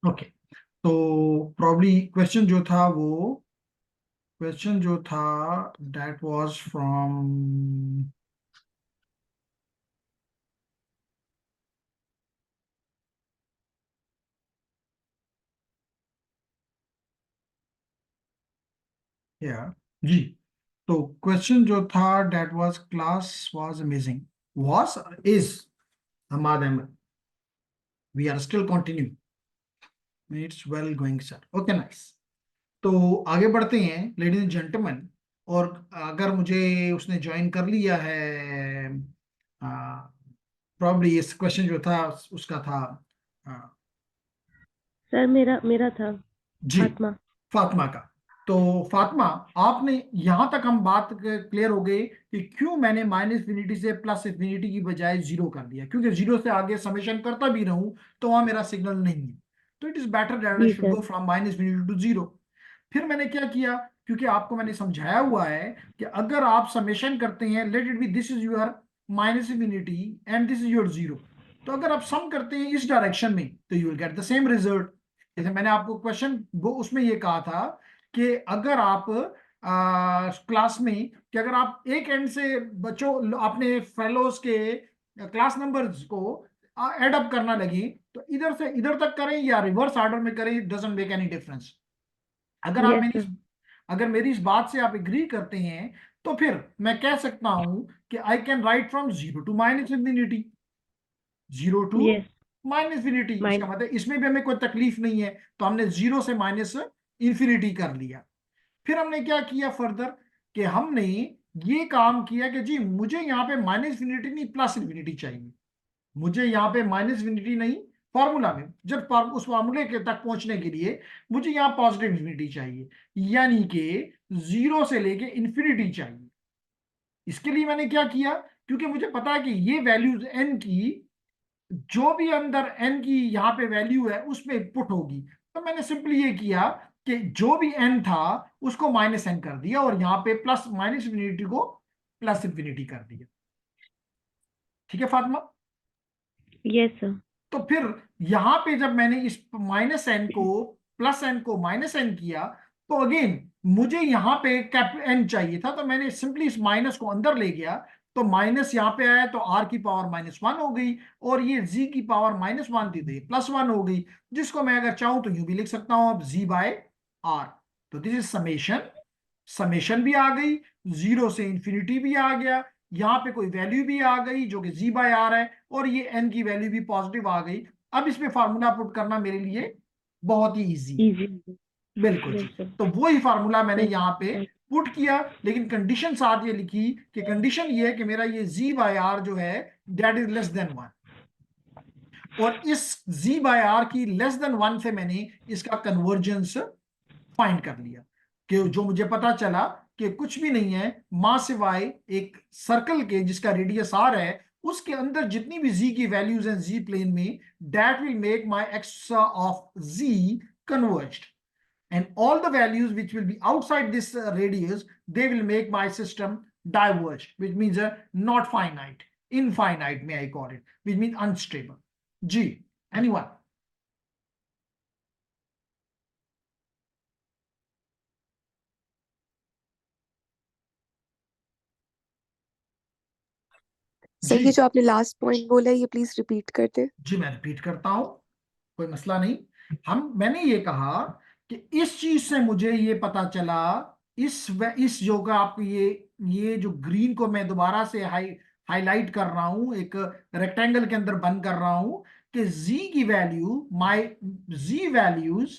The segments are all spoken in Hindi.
ओके, तो प्रॉब्ली क्वेश्चन जो था दैट वाज फ्रॉम या जी। तो क्वेश्चन जो था that was class was amazing, was is Hamad Ahmad, we are still continue, it's well going sir, okay nice. तो आगे बढ़ते हैं लेडीज एंड जेंटलमैन। और अगर मुझे उसने ज्वाइन कर लिया है, प्रॉब्ली इस क्वेश्चन जो था उसका था आ, सर मेरा मेरा था जी, फातिमा। फातिमा का। तो फातिमा, आपने यहां तक हम बात क्लियर हो गई कि क्यों मैंने माइनस इन्फिनिटी से प्लस इन्फिनिटी की बजाय जीरो कर दिया, क्योंकि जीरो से आगे समेशन करता भी रहूं तो वहां मेरा सिग्नल नहीं है। तो it is better that I जी should sir. Go from minus infinity to zero. फिर मैंने क्या किया, क्योंकि आपको मैंने समझाया हुआ है कि अगर आप समेशन करते हैं, let it be this is your minus infinity and this is your zero, तो अगर आप सम करते हैं इस डायरेक्शन में तो you will get the same result. जैसे मैंने आपको क्वेश्चन वो उसमें ये कहा था कि अगर आप क्लास में, कि अगर आप एक एंड से बच्चों अपने फेलोज के क्लास नंबर्स को ऐड अप करना लगी, तो इधर से इधर तक करें या रिवर्स ऑर्डर में करें, it doesn't make any difference. अगर आप यस मेरी सर। अगर मेरी इस बात से आप एग्री करते हैं, तो फिर मैं कह सकता हूं कि I can write from zero to minus infinity, zero to yes. Minus infinity. इसका माइन। मतलब इसमें भी हमें कोई तकलीफ नहीं है, तो हमने जीरो से माइनस इन्फिनिटी कर लिया। फिर हमने क्या किया फर्दर, कि हमने ये काम किया कि जी मुझे यहाँ पे माइनस इन्फिनिटी नहीं प्लस इन्फिनिटी चाहिए, मुझे यहाँ पे माइनस इन्फिनिटी नहीं, फॉर्मूला में जब उस फॉर्मूले के तक पहुंचने के लिए मुझे यहाँ पॉजिटिव इन्फिनिटी चाहिए, यानी कि जीरो से लेके इन्फिनिटी चाहिए। इसके लिए मैंने क्या किया, क्योंकि मुझे पता है कि ये वैल्यूज एन की जो भी अंदर एन की यहाँ पे वैल्यू है उसमें पुट होगी, तो मैंने सिंपली ये किया कि जो भी एन था उसको माइनस एन कर दिया और यहाँ पे प्लस माइनस इन्फिनिटी को प्लस इन्फिनिटी कर दिया। ठीक है फातिमा। Yes sir. तो फिर यहां पे जब मैंने इस माइनस एन को प्लस एन को माइनस एन किया, तो अगेन मुझे यहां पे कैप एन चाहिए था, तो मैंने सिंपली इस माइनस को अंदर ले गया, तो माइनस यहां पे आया तो आर की पावर माइनस वन हो गई, और ये जी की पावर माइनस वन थी तो ये प्लस वन हो गई, जिसको मैं अगर चाहूं तो यूं भी लिख सकता हूं अब जी बाय आर। तो दिस इज समेशन, समेशन भी आ गई, जीरो से इंफिनिटी भी आ गया, यहाँ पे कोई वैल्यू भी आ गई जो कि जी बाय आर है, और ये एन की वैल्यू भी पॉजिटिव आ गई। अब इसमें फार्मूला पुट करना मेरे लिए बहुत ही इजी है। इजी। बिल्कुल जी। Yes sir. तो वही फार्मूला मैंने थैंक यहाँ पे थैंक। पुट किया, लेकिन कंडीशन साथ ये लिखी कि कंडीशन ये है कि मेरा ये जी बाय आर जो है that is less than one, और इस जी बाय आर की लेस देन वन से मैंने इसका कन्वर्जेंस फाइंड कर लिया, कि जो मुझे पता चला कि कुछ भी नहीं है मां सिवाय एक सर्कल के जिसका रेडियस आर है, उसके अंदर जितनी भी जी की वैल्यूज हैं जी प्लेन में, that will make my X of G converged, and all the values which will be outside this radius, they will make my system diverged, which means not finite, infinite may I call it, which means unstable. G, anyone? Sir ji ये जो आपने लास्ट पॉइंट बोला है ये प्लीज रिपीट कर दे। जी, मैं रिपीट करता हूं, कोई मसला नहीं। मैंने ये कहा कि इस चीज से मुझे ये पता चला, इस जो का आप ये जो ग्रीन को मैं दोबारा से हाईलाइट कर रहा हूं, एक रेक्टेंगल के अंदर बंद कर रहा हूं, कि z की value, my z values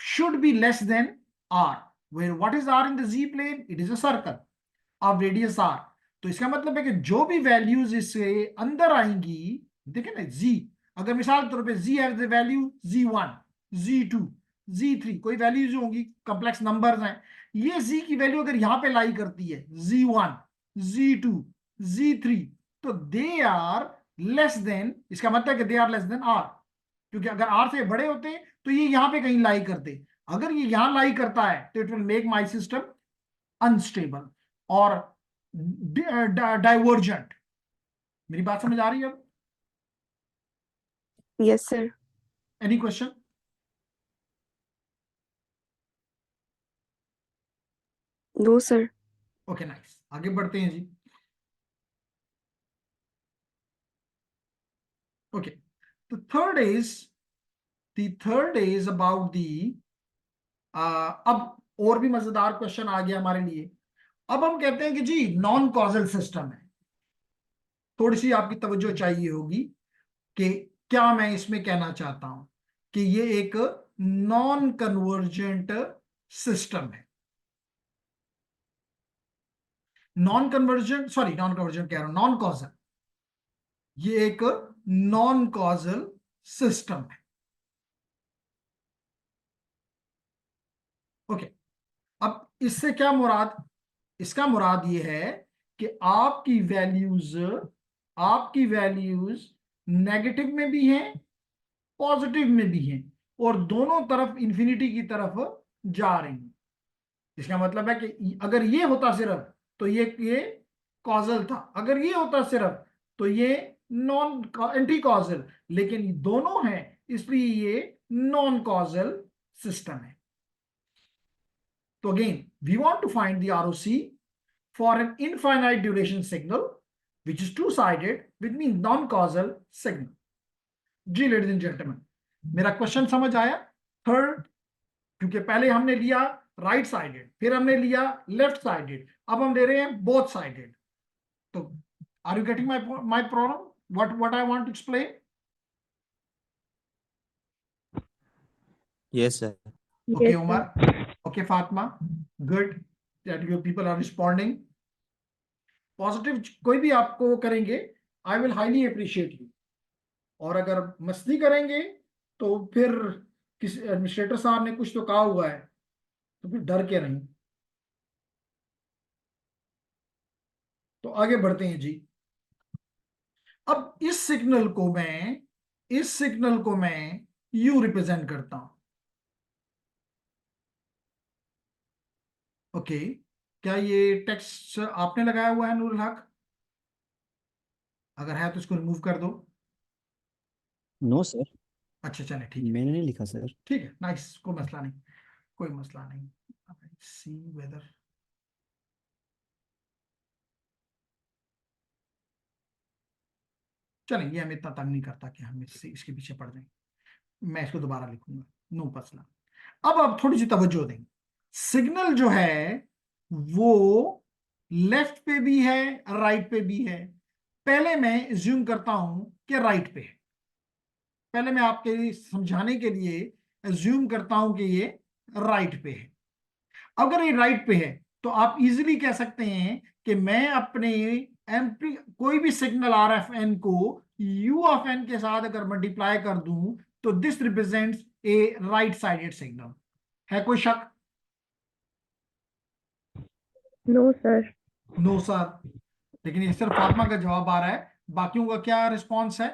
should be less than r, where what is r in the z plane, it is a circle of radius r। तो इसका मतलब है कि जो भी वैल्यूज इससे अंदर आएंगी, देखें ना जी, अगर मिसाल के तौर पे जी have the value z1, z2, z3, कोई वैल्यूज होंगी, कॉम्प्लेक्स नंबर्स हैं, ये z की वैल्यू अगर यहां पे लाई करती है z1, z2, z3, तो दे आर लेस देन, इसका मतलब है कि they are less than r, क्योंकि अगर r से बड़े होते तो ये यहां पे कहीं लाई करते, अगर ये यहां लाई करता है तो it will make my system unstable और डाइवर्जेंट। मेरी बात समझ आ रही है अब? Yes sir. Any question? No sir. Okay nice, आगे बढ़ते हैं जी। Okay, the third is about the, अब और भी मजेदार क्वेश्चन आ गया हमारे लिए। अब हम कहते हैं कि जी नॉन कॉजल सिस्टम है, थोड़ी सी आपकी तवज्जो चाहिए होगी कि क्या मैं इसमें कहना चाहता हूं कि ये एक नॉन कन्वर्जेंट सिस्टम है। नॉन कन्वर्जेंट कह रहा हूं, नॉन कॉजल, ये एक नॉन कॉजल सिस्टम है। ओके, अब इससे क्या मुराद, इसका मुराद ये है कि आपकी वैल्यूज नेगेटिव में भी हैं, पॉजिटिव में भी हैं, और दोनों तरफ इंफिनिटी की तरफ जा रही हैं। इसका मतलब है कि अगर ये होता सिर्फ तो ये कॉजल था, अगर ये होता सिर्फ तो ये नॉन एंटी कॉजल, लेकिन दोनों हैं इसलिए ये नॉन कॉजल सिस्टम है। तो again we want to find the ROC for an infinite duration signal which is two-sided which means non-causal signal. जी लेडीज एंड जेंटलमैन, मेरा क्वेश्चन समझ आया? थर्ड, क्योंकि पहले हमने लिया राइट साइडेड, फिर हमने लिया लेफ्ट साइडेड, अब हम ले रहे हैं बोथ साइडेड। तो are you getting my problem, what I want to explain? Yes, sir. Okay Yes, sir. Umar, okay Fatima, good that you people are responding positive. कोई भी आपको वो करेंगे, I will highly appreciate you. और अगर मस्ती करेंगे तो फिर किसी एडमिनिस्ट्रेटर साहब ने कुछ तो कहा हुआ है, तो फिर डर के नहीं। तो आगे बढ़ते हैं जी। अब इस सिग्नल को मैं यू रिप्रेजेंट करता हूं। ओके, क्या ये टेक्स्ट आपने लगाया हुआ है नूरुल हक? अगर है तो इसको रिमूव कर दो। No, sir. अच्छा चले, ठीक है, मैंने नहीं लिखा सर। ठीक है, नाइस, कोई मसला नहीं, कोई मसला नहीं। सी वेदर, चलें, ये हमें इतना तंग नहीं करता कि हम इसके पीछे पड़ जाएं। मैं इसको दोबारा लिखूंगा, नो मसला। अब आप थोड़ी सी तवज्जो दें, सिग्नल जो है वो लेफ्ट पे भी है, राइट पे भी है। पहले मैं ज्यूम करता हूं कि राइट पे है, पहले मैं आपके लिए समझाने के लिए ज्यूम करता हूं कि ये राइट पे है। अगर ये राइट पे है तो आप इजीली कह सकते हैं कि मैं अपने एम्पली कोई भी सिग्नल आर एफ एन को यू ऑफ एन के साथ अगर मल्टीप्लाई कर दूं तो this represents a right sided signal. है कोई शक? No, sir. No sir. लेकिन ये सिर्फ फातिमा का जवाब आ रहा है, बाकियों का क्या रिस्पॉन्स है?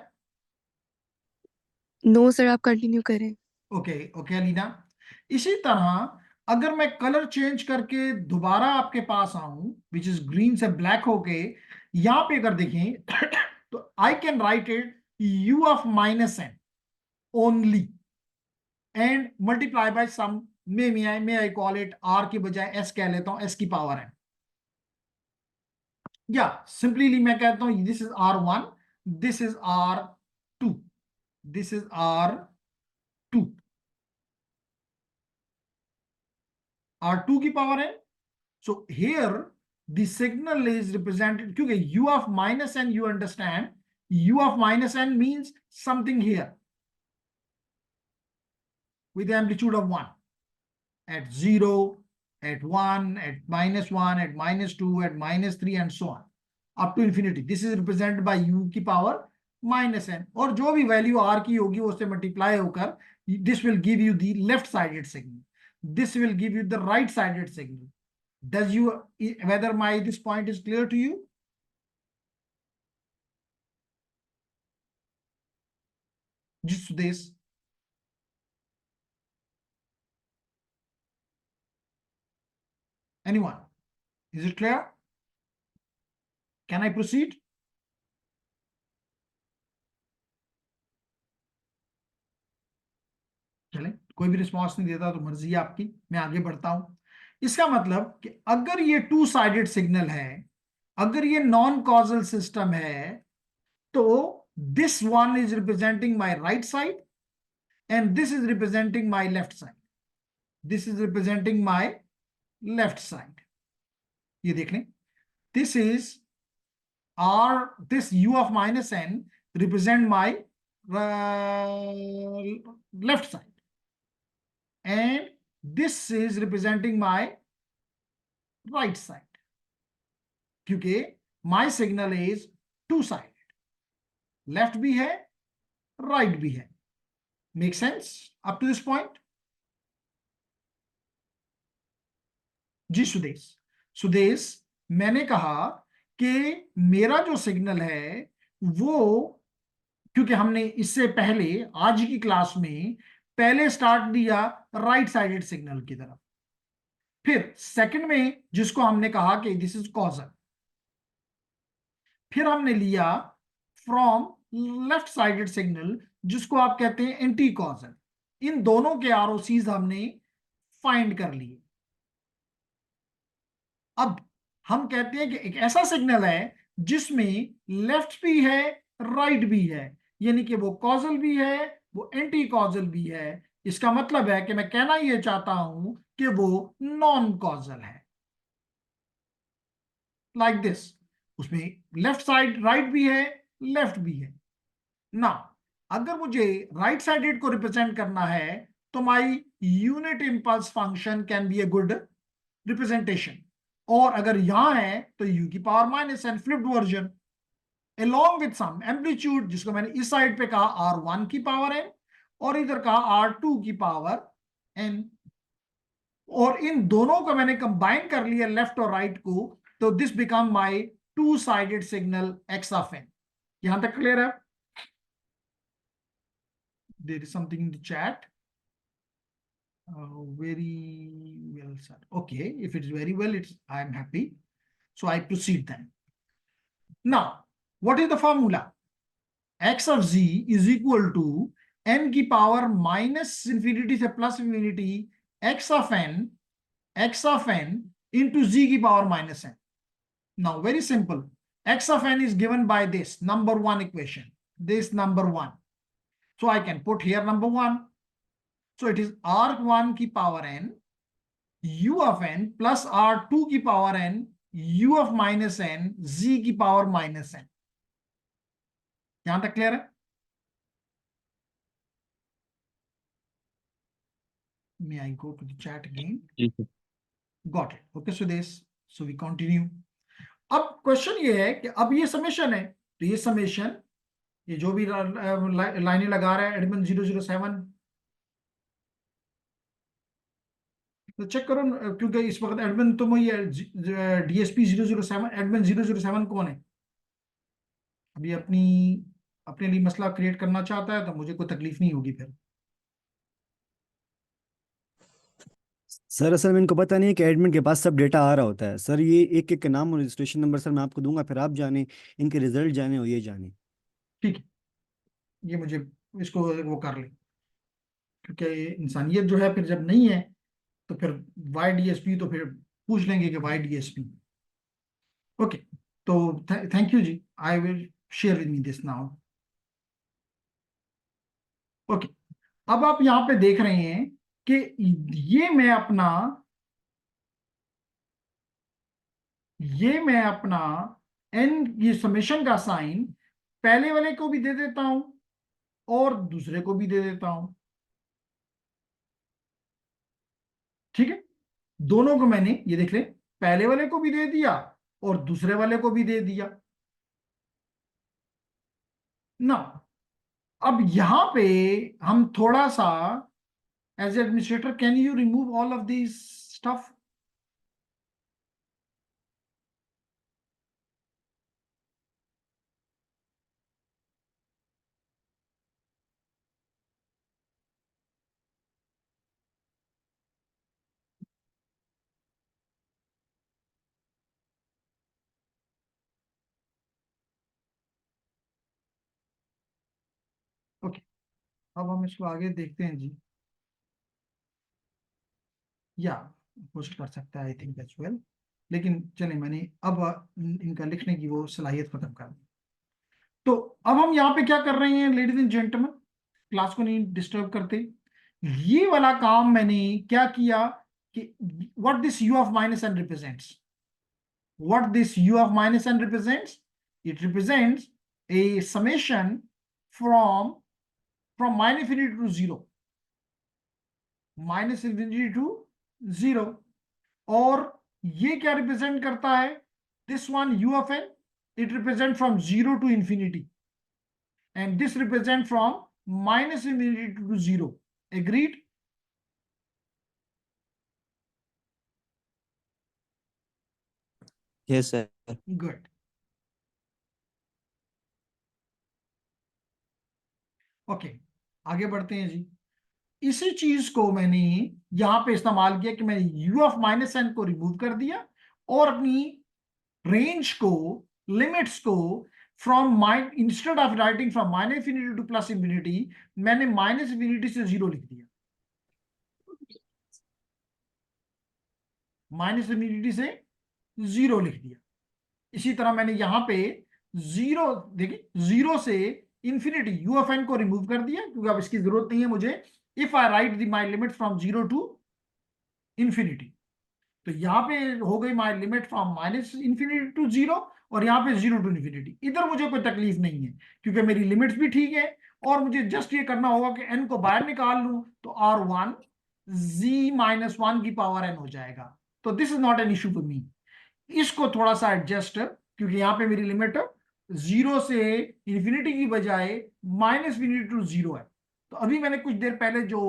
नो सर, आप कंटिन्यू करें। ओके ओके अलीना, इसी तरह अगर मैं कलर चेंज करके दोबारा आपके पास आऊं विच इज ग्रीन से ब्लैक होके, यहां पे अगर देखें तो I can write it u of minus n only and multiply by some, may I call it r की बजाय s कह लेता हूं, s की पावर है, या सिंपली मैं कहता हूं this is r1, this is r2, this is r2, r2 की पावर है। So here the signal is represented क्योंकि u of minus n, you understand, u of minus n means something here with the amplitude of 1 at 0, at 1, at -1, at -2, at -3 and so on up to infinity. This is represented by u की power minus n, और जो भी वैल्यू r की होगी उससे मल्टीप्लाई होकर this will give you the left sided signal, this will give you the right sided signal. Does you, whether my this point is clear to you? Just this. Anyone? Is it clear? Can I proceed? चलें, कोई भी रिस्पॉन्स नहीं देता तो मर्जी है आपकी, मैं आगे बढ़ता हूं। इसका मतलब कि अगर ये टू साइडेड सिग्नल है, अगर ये नॉन कॉजल सिस्टम है, तो this one is representing my right side and this is representing my left side, this is representing my left side. ये देख लें, this is R, this u of minus n represent my left side, and this is representing my right side, क्योंकि my signal is two sided, left भी है right भी है। Make sense up to this point? जी सुदेश, सुदेश मैंने कहा कि मेरा जो सिग्नल है वो, क्योंकि हमने इससे पहले आज की क्लास में पहले स्टार्ट दिया राइट साइडेड सिग्नल की तरफ, फिर सेकंड में जिसको हमने कहा कि दिस इज कॉजल, फिर हमने लिया फ्रॉम लेफ्ट साइडेड सिग्नल जिसको आप कहते हैं एंटी कॉजल। इन दोनों के आरओसीज हमने फाइंड कर लिए। अब हम कहते हैं कि एक ऐसा सिग्नल है जिसमें लेफ्ट भी है राइट भी है, यानी कि वो कॉजल भी है वो एंटी कॉजल भी है। इसका मतलब है कि मैं कहना यह चाहता हूं कि वो नॉन कॉजल है, लाइक दिस। उसमें लेफ्ट साइड राइट भी है लेफ्ट भी है ना। अगर मुझे राइट साइडेड को रिप्रेजेंट करना है तो my unit impulse function can be a good representation, और अगर यहां है तो u की power minus n flipped version along with some amplitude, जिसको मैंने इस साइड पे कहा r1 की पावर n और इधर कहा r2 की पावर n, और इन दोनों को मैंने कंबाइन कर लिया लेफ्ट और राइट को, तो this become my two sided signal x of n। यहां तक क्लियर है? There is something in the chat. Very well, sir. Okay, if it's very well, I am happy. So I proceed then. Now, what is the formula? X of z is equal to n की पावर माइनस इंफिनिटी से plus infinity x of n into z की power minus n. Now, very simple. X of n is given by this number one equation, this number one. So I can put here number one. So it is r1 की power n u of n plus r2 की power n u of minus n z की पावर माइनस n। यहां तक क्लियर है? May I go to the chat again? Got it. Okay, Sudesh. So we continue. अब क्वेश्चन ये है कि अब ये समेशन है, तो ये समेशन, ये जो भी लाइनें लगा रहा है एडमिन 007, तो चेक करो क्योंकि इस वक्त एडमिन तुम ये डीएसपी 007, एडमिन 007 कौन है? अभी अपने लिए मसला क्रिएट करना चाहता है तो मुझे कोई तकलीफ नहीं होगी फिर। सर असल में इनको पता नहीं है कि एडमिन के पास सब डेटा आ रहा होता है सर। ये एक एक के नाम और रजिस्ट्रेशन नंबर सर मैं आपको दूंगा, फिर आप जाने इनके रिजल्ट जाने और ये जाने। ठीक है, ये मुझे इसको वो कर ले, क्योंकि इंसानियत जो है फिर जब नहीं है तो फिर वाई डीएसपी, तो फिर पूछ लेंगे कि वाई डीएसपी। ओके, तो थैंक यू जी, I will share with me this now. Okay, अब आप यहां पे देख रहे हैं कि ये मैं अपना एन, ये समेशन का साइन पहले वाले को भी दे देता हूं और दूसरे को भी दे देता हूं। ठीक है, दोनों को मैंने, ये देख ले, पहले वाले को भी दे दिया और दूसरे वाले को भी दे दिया ना। अब यहां पे हम थोड़ा सा, as administrator, can you remove all of this stuff? Okay, अब हम इसको आगे देखते हैं जी। या कोशिश कर सकता है आई थिंक एज वेल, लेकिन चले मैंने अब इनका लिखने की वो सलाहियत खत्म कर दी। तो अब हम यहाँ पे क्या कर रहे हैं लेडीज एंड जेंटलमैन, क्लास को नहीं डिस्टर्ब करते, ये वाला काम मैंने क्या किया कि what this u of minus n represents, what this u of minus n represents, it represents a summation from minus infinity to 0, minus infinity to 0, और ये क्या रिप्रेजेंट करता है, this one u of n, it represent from 0 to infinity, and this represent from minus infinity to 0. Agreed? Yes, sir. Good. Okay, आगे बढ़ते हैं जी। इसी चीज को मैंने यहां पे इस्तेमाल किया कि मैंने u ऑफ माइनस एन को रिमूव कर दिया और अपनी रेंज को, लिमिट्स को from instead of writing from minus infinity two plus infinity, मैंने माइनस इंफिनिटी से 0 लिख दिया, माइनस इंफिनिटी से 0 लिख दिया। इसी तरह मैंने यहां पे 0, देखिए 0 से इंफिनिटी u ऑफ n को रिमूव कर दिया क्योंकि अब इसकी जरूरत नहीं है मुझे, if I write my limit from 0 to infinity, तो यहाँ पे हो गई my limit from minus infinity to 0 और यहाँ पे 0 टू इंफिनिटी। इधर मुझे कोई तकलीफ नहीं है क्योंकि मेरी लिमिट्स भी ठीक है और मुझे जस्ट ये करना होगा कि n को बाहर निकाल लूं तो r1 z माइनस 1 की पावर n हो जाएगा। तो this is not an issue for me. इसको थोड़ा सा एडजस्ट, क्योंकि यहाँ पे मेरी लिमिट 0 से इंफिनिटी की बजाय माइनस इंफिनिटी टू 0 है। तो अभी मैंने कुछ देर पहले जो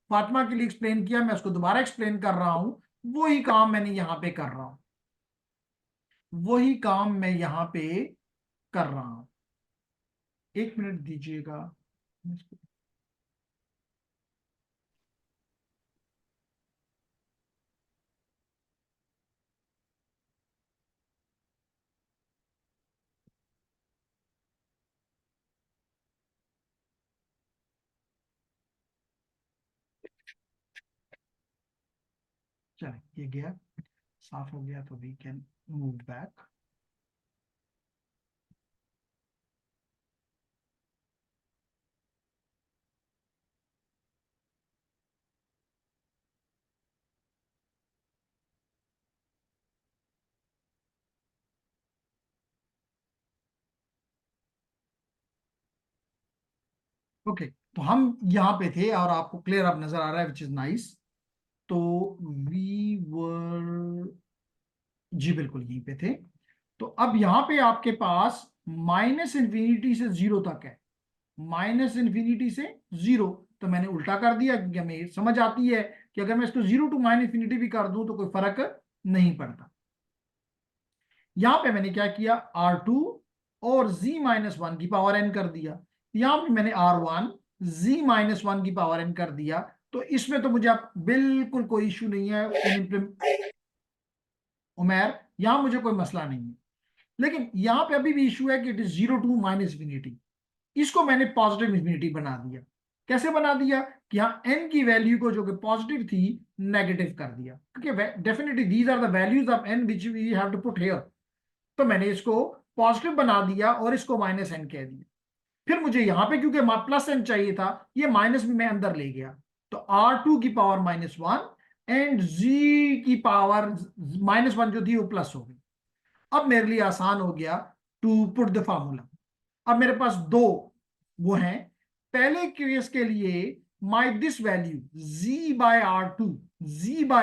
फातिमा के लिए एक्सप्लेन किया, मैं उसको दोबारा एक्सप्लेन कर रहा हूं, वही काम मैंने यहाँ पे कर रहा हूं, वही काम मैं यहाँ पे कर रहा हूं। 1 मिनट दीजिएगा। चलिए ये गया, साफ हो गया, तो we can move back. Okay, तो हम यहाँ पे थे और आपको क्लियर अब नजर आ रहा है, विच इज नाइस। तो वी वर, जी बिल्कुल यहीं पे थे। तो अब यहाँ पे आपके पास माइनस इंफिनिटी से 0 तक है, माइनस इंफिनिटी से 0, तो मैंने उल्टा कर दिया क्योंकि हमें समझ आती है कि अगर मैं इसको 0 टू माइनस इंफिनिटी भी कर दूं तो कोई फर्क नहीं पड़ता। यहां पे मैंने क्या किया, R2 और z माइनस 1 की पावर n कर दिया, यहां पे मैंने R1 z माइनस 1 की पावर n कर दिया। तो इसमें तो मुझे अब बिल्कुल कोई इश्यू नहीं है उमैर, यहां मुझे कोई मसला नहीं है। लेकिन यहां पे अभी भी इशू है कि it is 0 to minus infinity, इसको मैंने पॉजिटिव इंफिनिटी बना दिया। कैसे बना दिया कि यहाँ n की वैल्यू को जो कि पॉजिटिव थी नेगेटिव कर दिया, क्योंकि definitely these are the values of n which we have to put here. तो मैंने इसको पॉजिटिव बना दिया और इसको माइनस n कह दिया। फिर मुझे यहाँ पे क्योंकि प्लस n चाहिए था, ये माइनस भी मैं अंदर ले गया, तो R2 की पावर -1 एंड z की पावर -1 जो थी वो प्लस हो गई। अब मेरे लिए आसान हो गया टू पुट द फार्मूला। अब मेरे पास दो वो हैं। पहले केस के लिए my this value z by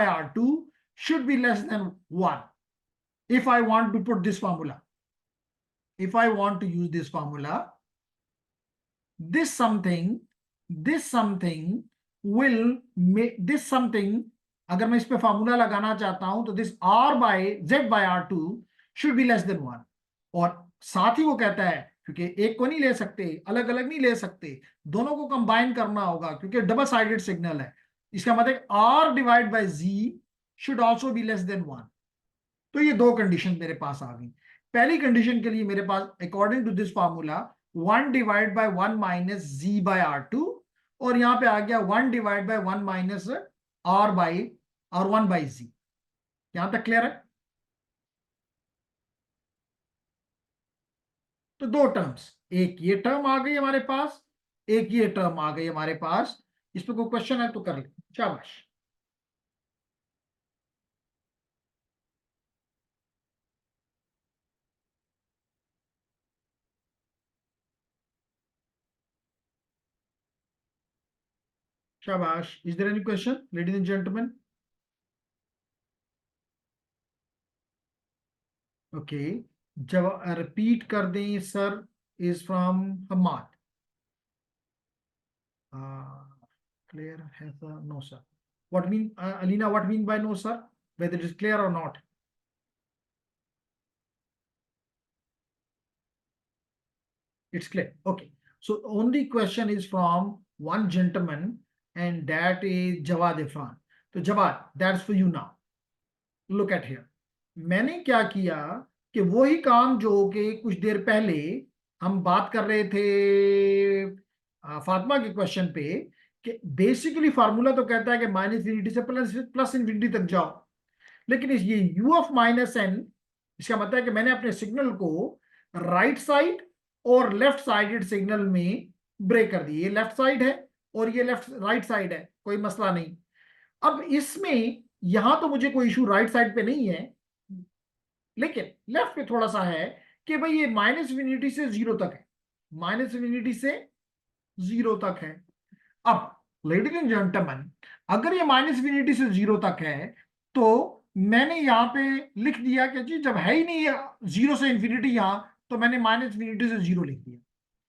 R2 should be less than 1 if I want to put this formula, if I want to use this formula, this something will make this something, अगर मैं इस पे फार्मूला लगाना चाहता हूं तो this r by z by R2 should be less than 1। और साथ ही वो कहता है क्योंकि एक को नहीं ले सकते, अलग अलग नहीं ले सकते, दोनों को कंबाइन करना होगा क्योंकि डबल साइडेड सिग्नल है, इसका मतलब r divide by z should also be less than 1। तो ये दो कंडीशन मेरे पास आ गई। पहली कंडीशन के लिए मेरे पास according to this formula 1 divide by 1 minus z by R2, और यहां पे आ गया 1 divide by 1 minus r by R1 by z। यहां तक क्लियर है? तो दो टर्म्स, एक ये टर्म आ गई हमारे पास, एक ये टर्म आ गई हमारे पास। इस पे कोई क्वेश्चन है तो कर ले, शाबाश। शाबाश। Is there any question ladies and gentleman? Okay, जब रिपीट कर दें sir, is from Hammad. Clear है sir? No sir. What mean Alina, what mean by no sir? Whether it is clear और not? It's clear. Okay. So only question is from one gentleman, and that is Jawad Irfan. So Jawad, that's for you now. Look at here. मैंने क्या किया कि वही काम जो कि कुछ देर पहले हम बात कर रहे थे फातिमा के क्वेश्चन पे, कि बेसिकली फार्मूला तो कहता है कि माइनस इन्फिनिटी से प्लस इन्फिनिटी तक जाओ, लेकिन इस ये u ऑफ माइनस एन, इसका मतलब है कि मैंने अपने सिग्नल को राइट साइड और लेफ्ट साइडेड सिग्नल में ब्रेक कर दिए। ये लेफ्ट साइड है और ये लेफ्ट राइट साइड है, कोई मसला नहीं। अब इसमें यहां तो मुझे कोई इशू राइट साइड पे नहीं है, लेकिन लेफ्ट पे थोड़ा सा है कि भाई ये माइनस इन्फिनिटी से जीरो तक है, माइनस इन्फिनिटी से जीरो तक है। अब लेडीज एंड जेंटलमैन, अगर ये माइनस इन्फिनिटी से जीरो तक है तो मैंने यहाँ पे लिख दिया कि जी जब है ही नहीं जीरो से इन्फिनिटी यहां, तो मैंने माइनस इन्फिनिटी से जीरो लिख दिया।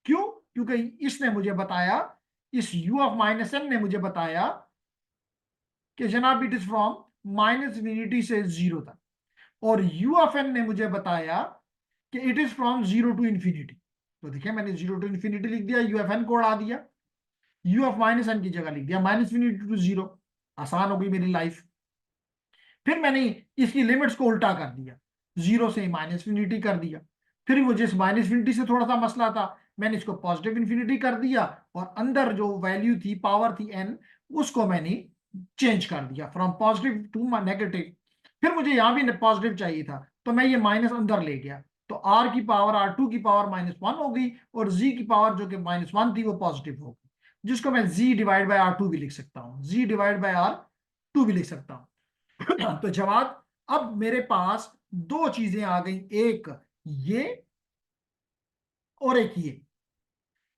क्यों? क्योंकि इसने मुझे बताया, इस u ऑफ माइनस एन ने मुझे बताया कि जनाब it is from minus infinity से जीरो तक, और u ऑफ एन ने मुझे बताया कि it is from zero to infinity. तो देखिए मैंने जीरो टू इन्फिनिटी लिख दिया, u ऑफ एन को उड़ा दिया, u ऑफ माइनस एन की जगह लिख दिया माइनस इन्फिनिटी टू जीरो। आसान हो गई मेरी लाइफ। फिर मैंने इसकी लिमिट्स को उल्टा कर दिया, जीरो से माइनस इन्फिनिटी कर दिया। फिर मुझे इस माइनस इन्फिनिटी से थोड़ा सा मसला था, मैंने इसको पॉजिटिव इन्फिनिटी कर दिया, और अंदर जो वैल्यू थी, पावर थी n, उसको मैंने चेंज कर दिया फ्रॉम पॉजिटिव टू नेगेटिव। फिर मुझे यहां भी पॉजिटिव चाहिए था, तो मैं ये माइनस अंदर ले गया, तो r की पावर r2 की पावर -1 हो गई, और z की पावर जो कि -1 थी वो पॉजिटिव हो गई, जिसको मैं z डिवाइड बाय r2 भी लिख सकता हूँ, z डिवाइड बाय r2 भी लिख सकता हूँ। तो जवाब, अब मेरे पास दो चीजें आ गई, एक ये और एक ये।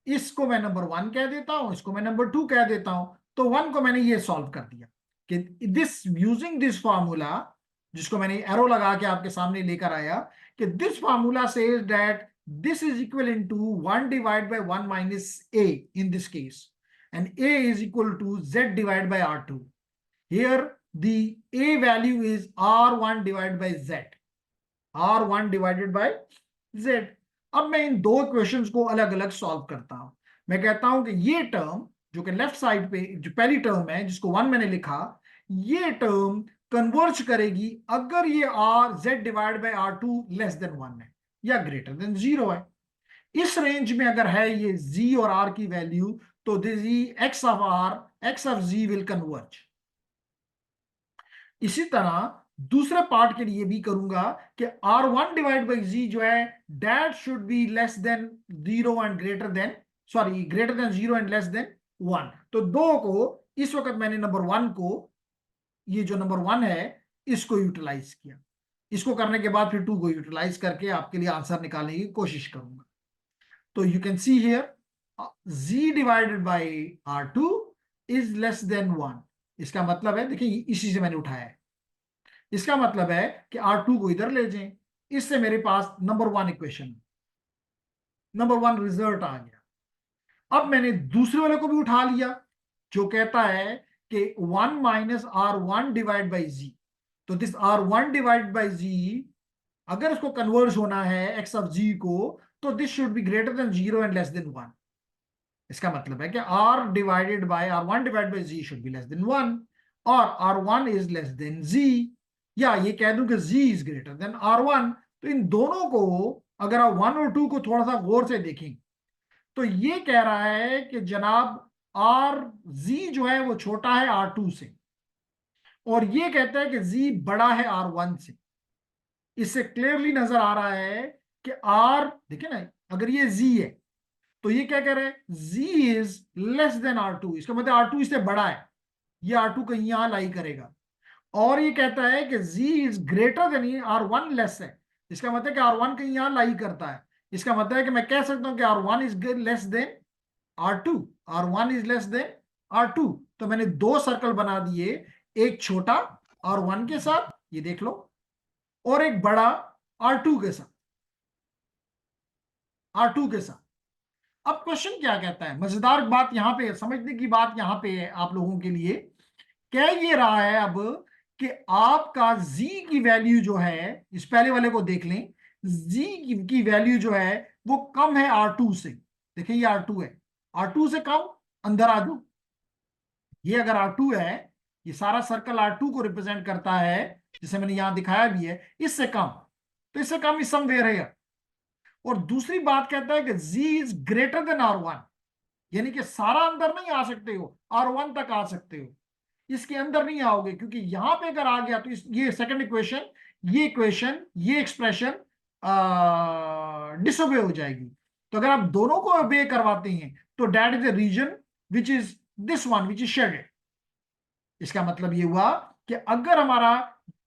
इसको मैं नंबर 1 कह देता हूं, इसको मैं नंबर 2 कह देता हूं। तो 1 को मैंने ये सॉल्व कर दिया कि दिस यूजिंग दिस फार्मूला, जिसको मैंने एरो लगा के आपके सामने लेकर आया, कि this formula says that this is equal into 1 divide by 1 minus a in this case, and a is equal to z divided by r2. Here the a value is r1 divided by z, r1 divided by z। अब मैं इन दो इक्वेशंस को अलग अलग सॉल्व करता हूं। मैं कहता हूं कि ये टर्म जो कि लेफ्ट साइड पे जो पहली टर्म है, जिसको 1 मैंने लिखा, ये टर्म कन्वर्ज करेगी अगर ये r z divide by r2 less than 1 है या ग्रेटर देन 0 है। इस रेंज में अगर है ये z और r की वैल्यू, तो this x of r, x of z will converge. इसी तरह दूसरे पार्ट के लिए भी करूंगा कि r1 डिवाइड बाई z जो है, that should be less then 0 and greater than, sorry greater than 0 and less than 1। तो दो को इस वक्त मैंने नंबर 1 को, ये जो नंबर 1 है, इसको यूटिलाइज किया। इसको करने के बाद फिर 2 को यूटिलाइज करके आपके लिए आंसर निकालने की कोशिश करूंगा। तो you can see here z divided by r2 is less than 1। इसका मतलब है, देखिए इसी से मैंने उठाया है, इसका मतलब है कि R2 को इधर ले जाएं। इससे मेरे पास नंबर 1 इक्वेशन, नंबर 1 रिजल्ट आ गया। अब मैंने दूसरे वाले को भी उठा लिया, जो कहता है कि 1 minus r1 divide by z। तो this r1 divide by z, अगर इसको कन्वर्ज होना है x ऑफ z को, तो this should be greater than 0 and less than 1। इसका मतलब है कि r divided by r1 divide by z should be less than 1, और r1 is less than z, या ये कह दूं कि z is greater than r1। तो इन दोनों को अगर आप 1 और 2 को थोड़ा सा गौर से देखें, तो ये कह रहा है कि जनाब r z जो है वो छोटा है r2 से, और ये कहता है कि z बड़ा है R1 से। इससे क्लियरली नजर आ रहा है कि R, देखिए ना, अगर ये z है तो ये क्या कह रहा है, z is less than R2, इसका मतलब R2 इससे बड़ा है, ये R2 कहीं यहां लाई करेगा। और ये कहता है कि z is greater than R1 less है, इसका मतलब कि R1 कहीं यहां लाई करता है। इसका मतलब है कि मैं कह सकता हूं कि R1 is less than R2, R1 is less than R2। तो मैंने दो सर्कल बना दिए, एक छोटा R1 के साथ, ये देख लो, और एक बड़ा R2 के साथ, R2 के साथ। अब क्वेश्चन क्या कहता है, मजेदार बात यहां पे, समझने की बात यहां पे है आप लोगों के लिए, कह ये रहा है अब कि आपका z की वैल्यू जो है, इस पहले वाले को देख लें, z की वैल्यू जो है वो कम है R2 से। देखिए ये R2 है, R2 से कम, अंदर आ जाओ, ये अगर R2 है, ये सारा सर्कल R2 को रिप्रेजेंट करता है, जिसे मैंने यहां दिखाया भी है, इससे कम, तो इससे कम इज समवेयर हियर। और दूसरी बात कहता है कि z is greater than R1, यानी कि सारा अंदर नहीं आ सकते हो, R1 तक आ सकते हो, इसके अंदर नहीं आओगे, क्योंकि यहां पे अगर आ गया तो ये सेकंड इक्वेशन, ये इक्वेशन, ये एक्सप्रेशन डिसोबे हो जाएगी। तो अगर आप दोनों को ओबे करवाते हैं तो that is the reason which is this one which is shaded. इसका मतलब ये हुआ कि अगर हमारा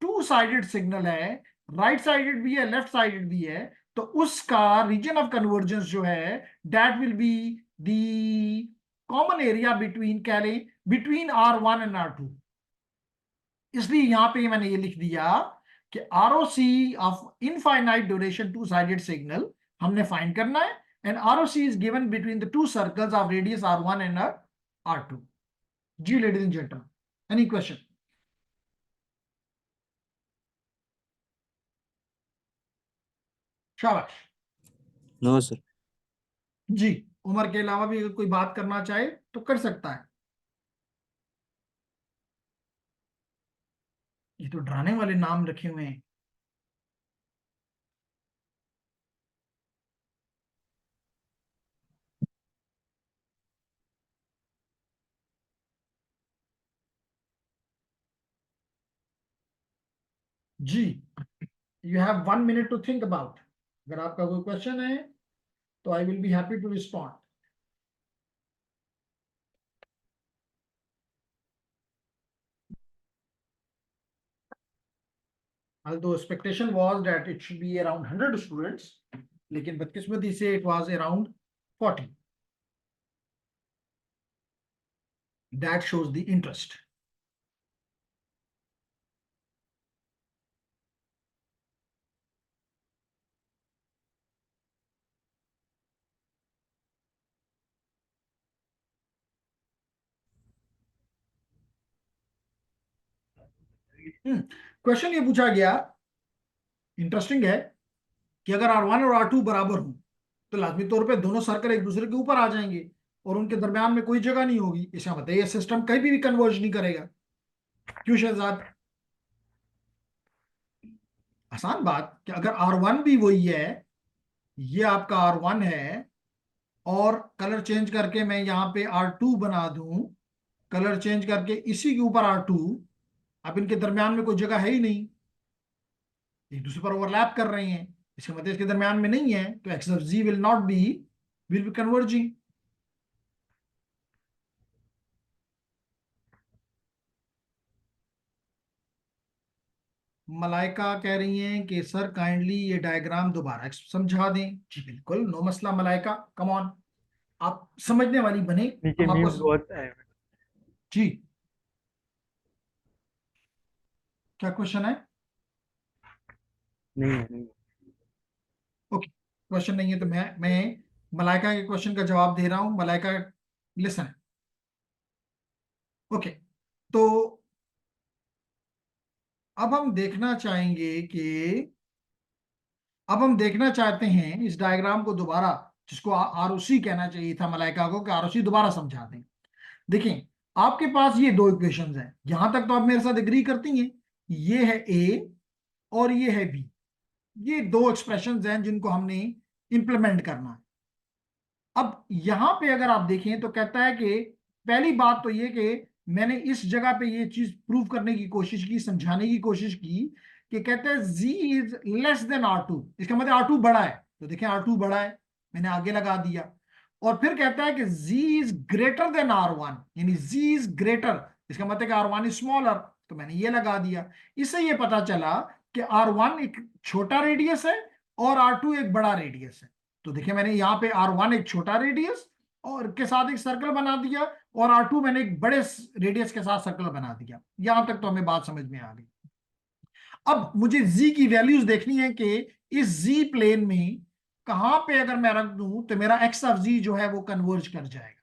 टू साइडेड सिग्नल है, राइट साइडेड भी है, लेफ्ट साइडेड भी है, तो उसका रीजन ऑफ कन्वर्जेंस जो है that will be the common area between, कह लें, बिटवीन R1 एंड R2। इसलिए यहां पे मैंने ये लिख दिया कि ROC of infinite duration two sided signal हमने फाइंड करना है, and ROC is given between the two circles of radius R1 and R2। जी ladies and gentleman, any question? शाबाश। No sir. जी, उमर के अलावा भी अगर कोई बात करना चाहे तो कर सकता है। ये तो डराने वाले नाम रखे हुए हैं। जी, you have 1 minute to think about. अगर आपका कोई क्वेश्चन है तो I will be happy to respond. although expectation was that it should be around 100 students, लेकिन बदकिस्मती से it was around 40. That shows the interest. Question ये पूछा गया, इंटरेस्टिंग है, कि अगर R1 और R2 बराबर हो तो लाजमी तौर पे दोनों सर्कल एक दूसरे के ऊपर आ जाएंगे और उनके दरमियान में कोई जगह नहीं होगी। इसका मतलब ये सिस्टम कहीं भी कन्वर्ज नहीं करेगा। क्यों शहजाद? आसान बात कि अगर R1 भी वही है, ये आपका R1 है, और कलर चेंज करके मैं यहाँ पे R2 बना दूं, कलर चेंज करके इसी के ऊपर R2, अब इनके दरमियान में कोई जगह है ही नहीं, एक दूसरे पर ओवरलैप कर रहे हैं, इसका मतलब इसके दरमियान में नहीं है, तो x of z will be converging. Malaika कह रही हैं कि सर काइंडली ये डायग्राम दोबारा समझा दें। जी बिल्कुल, नो मसला मलाइका, कम ऑन, आप समझने वाली बने, नीचे हम मीम्स आपको। बहुत है। जी, क्या क्वेश्चन है? नहीं है, नहीं है। ओके, क्वेश्चन नहीं है तो मैं मलाइका के क्वेश्चन का जवाब दे रहा हूं। मलाइका, लिसन। ओके, तो अब हम देखना चाहेंगे कि, अब हम देखना चाहते हैं इस डायग्राम को दोबारा, जिसको आरओसी कहना चाहिए था मलाइका को, कि आरओसी दोबारा समझा दें। देखिए, आपके पास ये दो इक्वेशंस हैं, यहां तक तो आप मेरे साथ एग्री करती हैं, ये है ए और ये है बी, ये दो एक्सप्रेशंस हैं जिनको हमने इंप्लीमेंट करना है। अब यहां पे अगर आप देखें तो कहता है कि पहली बात तो ये कि मैंने इस जगह पे ये चीज प्रूव करने की कोशिश की, समझाने की कोशिश की कि कहते हैं z is less than R2, इसका मतलब R2 बड़ा है, तो देखें R2 बड़ा है, मैंने आगे लगा दिया। और फिर कहता है कि z is greater than R1, यानी z इज ग्रेटर, इसका मतलब कि R1 इज स्मॉलर, तो मैंने ये लगा दिया। इससे ये पता चला कि R1 एक छोटा रेडियस है और R2 एक बड़ा रेडियस है। तो देखिए मैंने यहाँ पे R1 एक छोटा रेडियस और के साथ एक सर्कल बना दिया, और R2 मैंने एक बड़े रेडियस के साथ सर्कल बना दिया। यहां तक तो हमें बात समझ में आ गई। अब मुझे z की वैल्यूज देखनी है कि इस z प्लेन में कहां पे अगर मैं रख दूं तो मेरा x ऑफ z जो है वो कन्वर्ज कर जाएगा,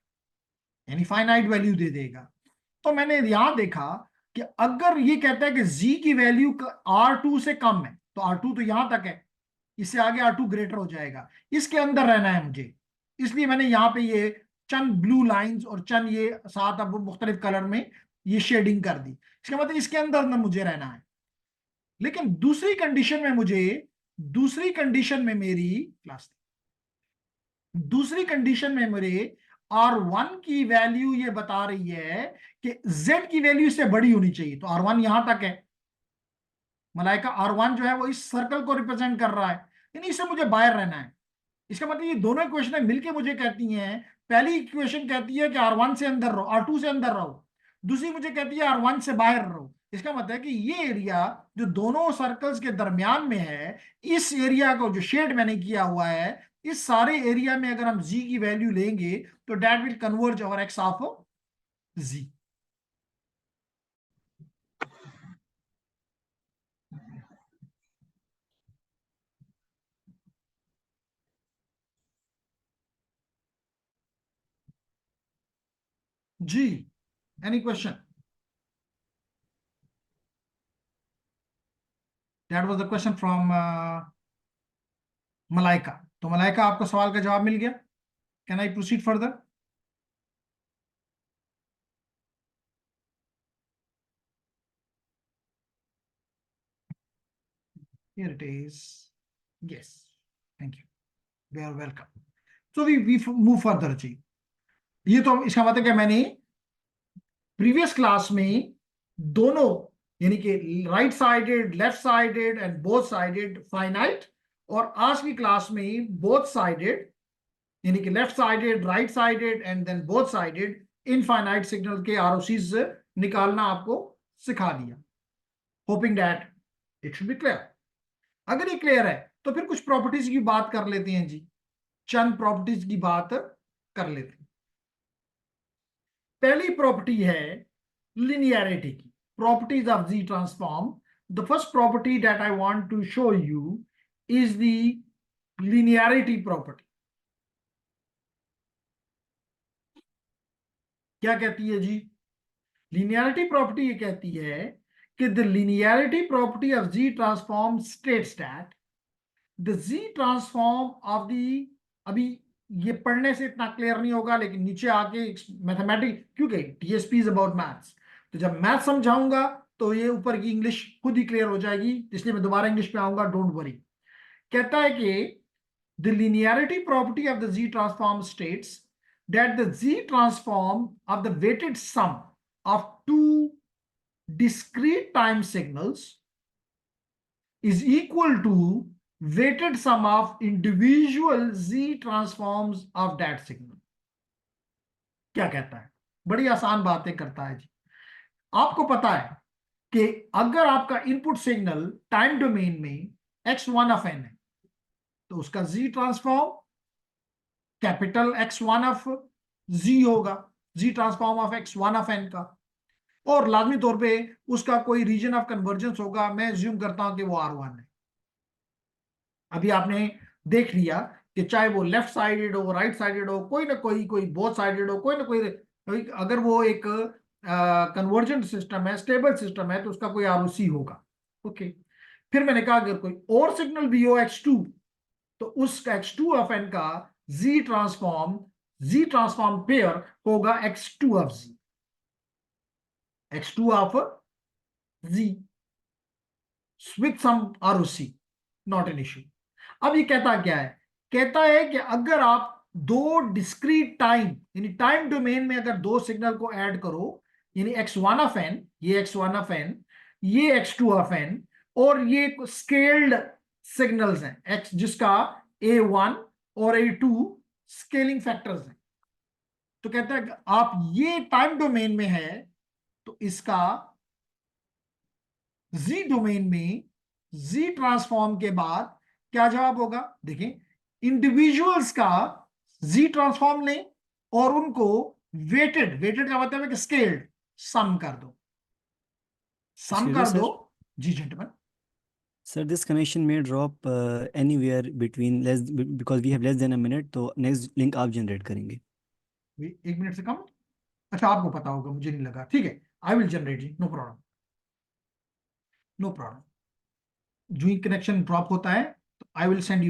यानी फाइनाइट वैल्यू दे देगा। तो मैंने यहां देखा कि अगर ये कहता है कि z की वैल्यू R2 से कम है, तो R2 तो यहां तक है, इससे आगे R2 ग्रेटर हो जाएगा, इसके अंदर रहना है मुझे। इसलिए मैंने यहाँ पे ये चंद ब्लू लाइंस और चंद ये साथ अब मुख्तलिफ कलर में ये शेडिंग कर दी, इसका मतलब इसके अंदर ना मुझे रहना है। लेकिन दूसरी कंडीशन में मेरे R1 की वैल्यू ये बता रही है कि Z की वैल्यू इससे बड़ी होनी चाहिए, तो R1 यहां तक है, मलाइका R1 जो है वो इस सर्कल को रिप्रेजेंट कर रहा है, यानी इससे मुझे बाहर रहना है। इसका मतलब ये दोनों इक्वेशनें मिलके मुझे कहती हैं, पहली इक्वेशन कहती है कि R1 से अंदर रहो, R2 से अंदर रहो, दूसरी मुझे कहती है R1 से बाहर रहो। इसका मतलब है कि ये एरिया जो दोनों सर्कल्स के दरमियान में है, इस एरिया को जो शेड मैंने किया हुआ है, इस सारे एरिया में अगर हम z की वैल्यू लेंगे तो that will converge our x of z। जी, any question? That was the question from Malaika. तो मलाइका, आपको सवाल का जवाब मिल गया? Can I proceed further? Here it is. Yes. Thank you. We are welcome. So we move further जी। ये तो इसका मतलब क्या, मैंने प्रीवियस क्लास में दोनों यानी कि right sided, left sided and both sided finite, और आज की क्लास में बोथ साइडेड यानी कि left sided, right sided and then both sided infinite signal के आरओसीज निकालना आपको सिखा दिया। Hoping that it should be clear. अगर ये क्लियर है तो फिर कुछ प्रॉपर्टीज की बात कर लेते हैं जी, चंद प्रॉपर्टीज की बात कर लेते हैं। पहली प्रॉपर्टी है लिनियरिटी की, properties of z transform. The first property that I want to show you is the linearity property. क्या कहती है जी? लिनियरिटी प्रॉपर्टी ये कहती है कि the linearity property of z transform states that the ji transform of the, अभी ये पढ़ने से इतना क्लियर नहीं होगा, लेकिन नीचे आके मैथमेटिक्स, क्योंकि टीएसपी इज अबाउट मैथ्स, तो जब मैथ समझाऊंगा तो ये ऊपर की इंग्लिश खुद ही क्लियर हो जाएगी, इसलिए मैं दोबारा इंग्लिश पे आऊंगा, डोंट वरी। कहता है कि the linearity property of the ji transform states that the ji transform of two वेटेड सम ऑफ टू discrete time signals is equal to weighted sum of individual z transforms of that signal। क्या कहता है? बड़ी आसान बातें करता है जी। आपको पता है कि अगर आपका इनपुट सिग्नल टाइम डोमेन में x1 ऑफ n है तो उसका z transform capital x1 of z होगा, z transform of x1 of n का, और लाजमी तौर पे उसका कोई रीजन ऑफ कन्वर्जेंस होगा, मैं ज्यूम करता हूं कि वो R1 है। अभी आपने देख लिया कि चाहे वो लेफ्ट साइडेड हो, राइट साइडेड हो, कोई ना कोई बोथ साइडेड हो, कोई ना कोई, अगर वो एक कन्वर्जेंट सिस्टम है, स्टेबल सिस्टम है, तो उसका कोई आरओसी होगा। ओके, फिर मैंने कहा अगर कोई और सिग्नल भी हो x2, तो उसका x2 ऑफ n का z ट्रांसफॉर्म पेयर होगा x2 of z, x2 of z with some ROC, not an issue। अब ये कहता क्या है? कहता है कि अगर आप दो डिस्क्रीट टाइम यानी टाइम डोमेन में अगर दो सिग्नल को ऐड करो, यानी x1 ऑफ n, ये x1 ऑफ n, ये x2 ऑफ n, और ये स्केल्ड सिग्नल्स हैं x जिसका a1 और a2 स्केलिंग फैक्टर्स हैं। तो कहता है कि आप ये टाइम डोमेन में है तो इसका z डोमेन में z ट्रांसफॉर्म के बाद क्या जवाब होगा? देखिए, इंडिविजुअल्स का z ट्रांसफॉर्म लें और उनको वेटेड, वेटेड का मतलब है कि स्केल्ड, सम कर दो, सम Excuse me, कर sir. दो। जी gentleman. Sir, this connection may drop anywhere between because we have less than a minute. तो next link आप generate करेंगे। 1 मिनट से कम? अच्छा, आपको पता होगा, मुझे नहीं लगा। ठीक है, आई विल जनरेट जी, नो प्रॉब्लम, नो प्रॉब्लम। जो ही कनेक्शन ड्रॉप होता है तो आई विल सेंड यू